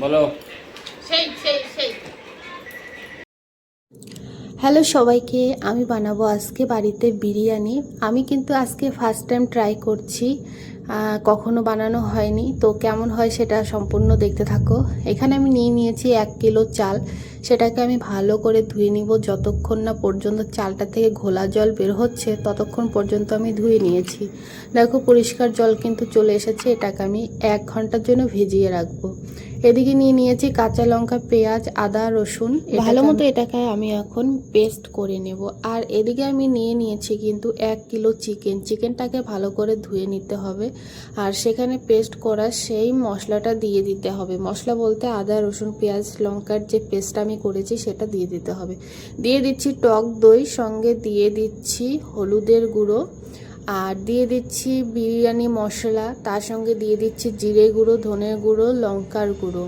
বলো। হ্যালো সবাইকে, আমি বানাবো আজকে বাড়িতে বিরিয়ানি। আমি কিন্তু আজকে ফার্স্ট টাইম ট্রাই করছি, কখনো বানানো হয়নি। তো কেমন হয় সেটা সম্পূর্ণ দেখতে থাকো। এখানে আমি নিয়েছি 1 কিলো চাল। সেটাকে আমি ভালো করে ধুয়ে নিব। যতক্ষণ না পর্যন্ত চালটা থেকে ঘোলা জল বের হচ্ছে ততক্ষণ পর্যন্ত আমি ধুয়ে নিয়েছি। দেখো পরিষ্কার জল কিন্তু চলে এসেছে। এটাকে আমি 1 ঘন্টার জন্য ভিজিয়ে রাখবো। এদিকে নিয়েছি কাঁচা লঙ্কা, পেঁয়াজ, আদা, রসুন। ভালো মতো এটাকে আমি এখন পেস্ট করে নেব। আর এদিকে আমি নিয়েছি কিন্তু 1 কিলো চিকেনটাকে ভালো করে ধুয়ে নিতে হবে। আর সেখানে পেস্ট করা সেই মশলাটা দিয়ে দিতে হবে। মশলা বলতে আদা, রসুন, পেঁয়াজ, লঙ্কার যে পেস্ট আমি করেছি সেটা দিয়ে দিতে হবে। দিয়ে দিচ্ছি টক দই, সঙ্গে দিয়ে দিচ্ছি হলুদের গুঁড়ো, আর দিয়ে দিচ্ছি বিরিয়ানি মশলা, তার সঙ্গে দিয়ে দিচ্ছি জিরে গুঁড়ো, ধনের গুঁড়ো, লঙ্কার গুঁড়ো,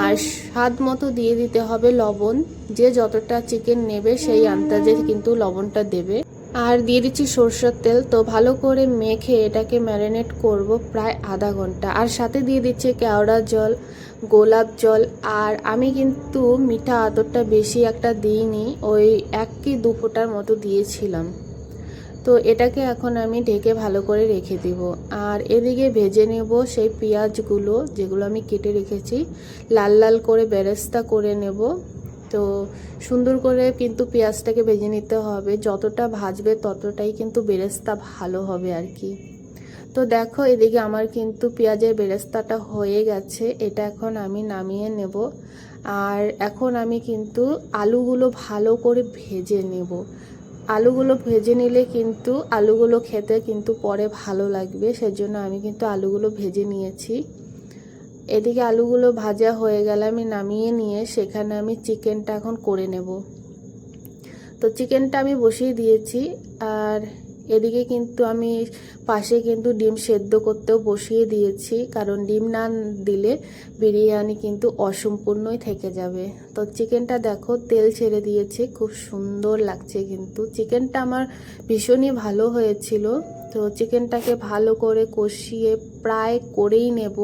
আর স্বাদ মতো দিয়ে দিতে হবে লবণ। যে যতটা চিকেন নেবে সেই আন্দাজে কিন্তু লবণটা দেবে। আর দিয়ে দিচ্ছি সরষের তেল। তো ভালো করে মেখে এটাকে ম্যারিনেট করব প্রায় আধা ঘন্টা। আর সাথে দিয়ে দিচ্ছি কেওড়া জল, গোলাপ জল। আর আমি কিন্তু মিঠা আতরটা বেশি একটা দিইনি, ওই 1 কি 2 ফোঁটার মতো দিয়েছিলাম। তো এটাকে এখন আমি ঢেকে ভালো করে রেখে দিব। আর এদিকে ভেজে নেব সেই পেঁয়াজগুলো, যেগুলো আমি কেটে রেখেছি। লাল লাল করে বেরেস্তা করে নেব। তো সুন্দর করে কিন্তু পেঁয়াজটাকে ভেজে নিতে হবে। যতটা ভাজবে ততটাই কিন্তু বেরেস্তা ভালো হবে আর কি। তো দেখো এদিকে আমার কিন্তু পেঁয়াজের বেরেস্তাটা হয়ে গেছে। এটা এখন আমি নামিয়ে নেব। আর এখন আমি কিন্তু আলুগুলো ভালো করে ভেজে নেব। আলুগুলো ভেজে নিলে কিন্তু আলুগুলো খেতে কিন্তু পরে ভালো লাগবে, সেজন্য আমি কিন্তু আলুগুলো ভেজে নিয়েছি। এদিকে আলুগুলো ভাজা হয়ে গেলে আমি নামিয়ে নিয়ে সেখানে আমি চিকেনটা এখন করে নেব। তো চিকেনটা আমি বসিয়ে দিয়েছি। আর এদিকে কিন্তু আমি পাশে কিন্তু ডিম সেদ্ধ করতেও বসিয়ে দিয়েছি, কারণ ডিম না দিলে বিরিয়ানি কিন্তু অসম্পূর্ণই থেকে যাবে। তো চিকেনটা দেখো তেল ছেড়ে দিয়েছে, খুব সুন্দর লাগছে। কিন্তু চিকেনটা আমার ভীষণই ভালো হয়েছিল। তো চিকেনটাকে ভালো করে কষিয়ে প্রায় করেই নেব।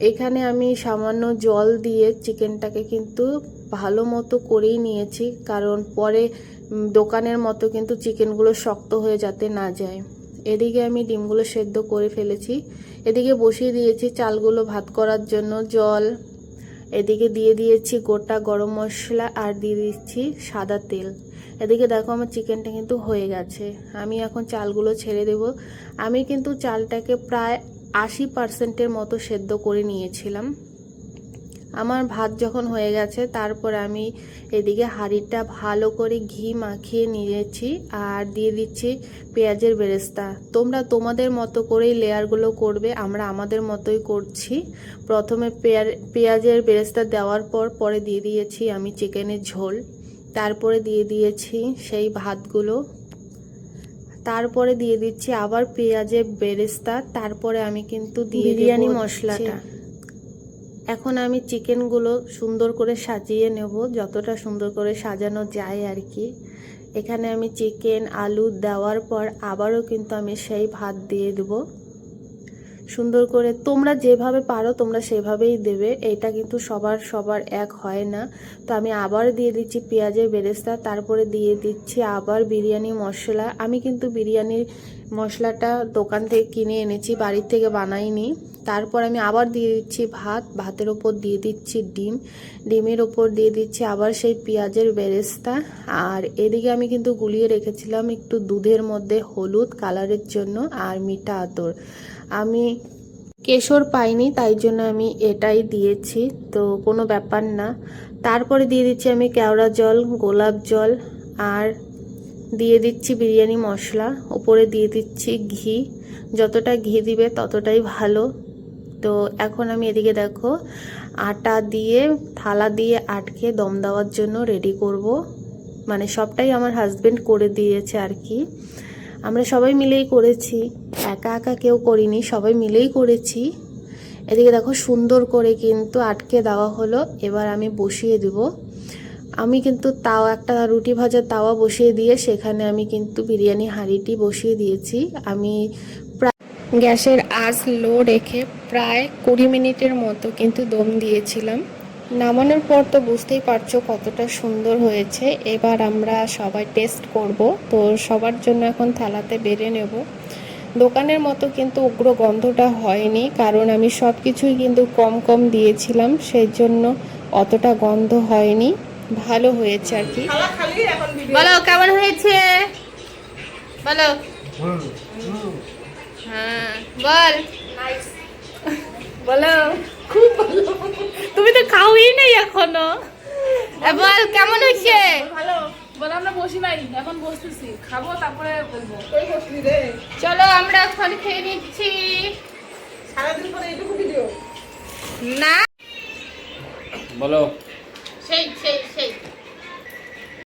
এখানে আমি সামান্য জল দিয়ে চিকেনটাকে কিন্তু ভালো মতো করেই নিয়েছি, কারণ পরে দোকানের মতো কিন্তু চিকেনগুলো শক্ত হয়ে যাতে না যায়। এদিকে আমি ডিমগুলো সেদ্ধ করে ফেলেছি। এদিকে বসিয়ে দিয়েছি চালগুলো ভাত করার জন্য জল। এদিকে দিয়ে দিয়েছি গোটা গরম মশলা আর দিয়ে দিচ্ছি সাদা তেল। এদিকে দেখো আমার চিকেনটা কিন্তু হয়ে গেছে। আমি এখন চালগুলো ছেড়ে দেব। আমি কিন্তু চালটাকে প্রায় 80% মতো সেদ্ধ করে নিয়েছিলাম। আমার ভাত যখন হয়ে গেছে তারপর আমি এদিকে হাঁড়িটা ভালো করে ঘি মাখিয়ে নিয়েছি আর দিয়ে দিচ্ছি পেঁয়াজের বেরেস্তা। তোমরা তোমাদের মতো করেই লেয়ারগুলো করবে, আমরা আমাদের মতোই করছি। প্রথমে পেঁয়াজের বেরেস্তা দেওয়ার পরে দিয়ে দিয়েছি আমি চিকেনের ঝোল, তারপরে দিয়ে দিয়েছি সেই ভাতগুলো, তারপরে দিয়ে দিচ্ছি আবার পেঁয়াজের বেরেস্তা, তারপরে আমি কিন্তু দিয়ে বিরিয়ানি মশলাটা। এখন আমি চিকেনগুলো সুন্দর করে সাজিয়ে নেব, যতটা সুন্দর করে সাজানো যায় আর কি। এখানে আমি চিকেন আলু দেওয়ার পর আবারও কিন্তু আমি সেই ভাত দিয়ে দেব সুন্দর করে। তোমরা যেভাবে পারো তোমরা সেভাবেই দেবে, এটা কিন্তু সবার এক হয় না। তো আমি আবার দিয়ে দিচ্ছি পেঁয়াজের বেরেস্তা, তারপরে দিয়ে দিচ্ছি আবার বিরিয়ানি মশলা। আমি কিন্তু বিরিয়ানির মশলাটা দোকান থেকে কিনে এনেছি, বাড়ির থেকে বানাইনি। তারপর আমি আবার দিয়ে দিচ্ছি ভাতের ওপর দিয়ে দিচ্ছি ডিমের ওপর দিয়ে দিচ্ছি আবার সেই পেঁয়াজের বেরেস্তা। আর এদিকে আমি কিন্তু গুলিয়ে রেখেছিলাম একটু দুধের মধ্যে হলুদ কালারের জন্য আর মিঠা আতর। আমি কেশর পাইনি তাই জন্য আমি এটাই দিয়েছি, তো কোনো ব্যাপার না। তারপরে দিয়ে দিচ্ছি আমি কেওড়া জল, গোলাপ জল, আর দিয়ে দিচ্ছি বিরিয়ানি মশলা, উপরে দিয়ে দিচ্ছি ঘি। যতটা ঘি দিবে ততটাই ভালো। তো এখন আমি এদিকে দেখো আটা দিয়ে থালা দিয়ে আটকে দম দেওয়ার জন্য রেডি করব। মানে সবটাই আমার হাজবেন্ড করে দিয়েছে আর কি। আমরা সবাই মিলেই করেছি, একা একা কেউ করিনি, সবাই মিলেই করেছি। এদিকে দেখো সুন্দর করে কিন্তু আটকে দেওয়া হলো। এবার আমি বসিয়ে দেব। আমি কিন্তু একটা রুটি ভাজার তাওয়া বসিয়ে দিয়ে সেখানে আমি কিন্তু বিরিয়ানি হাঁড়িটি বসিয়ে দিয়েছি। আমি গ্যাসের আঁচ লো রেখে প্রায় 20 মিনিটের মতো কিন্তু দম দিয়েছিলাম। নামানোর পর তো বুঝতেই পারছো কতটা সুন্দর হয়েছে। এবার আমরা সবাই টেস্ট করব। তো সবার জন্য এখন থালাতে বেড়ে নেব। দোকানের মতো কিন্তু উগ্র গন্ধটা হয়নি, কারণ আমি সব কিছুই কিন্তু কম কম দিয়েছিলাম, সেই জন্য অতটা গন্ধ হয়নি, ভালো হয়েছে আর কি। বলো কেমন হয়েছে, বলো। হ্যাঁ বল, বলো। খুব ভালো। তুমি তো খাওই নাই এখনো। বল কেমন হয়েছে। ভালো বল। আমরা বসি নাই, এখন বসতেছি, খাবো তারপরে বলবো। চলো আমরা এখন খেয়ে নিচ্ছি। সারাদিন পরে এইটুকু ভিডিও না বলো। সেই সেই সেই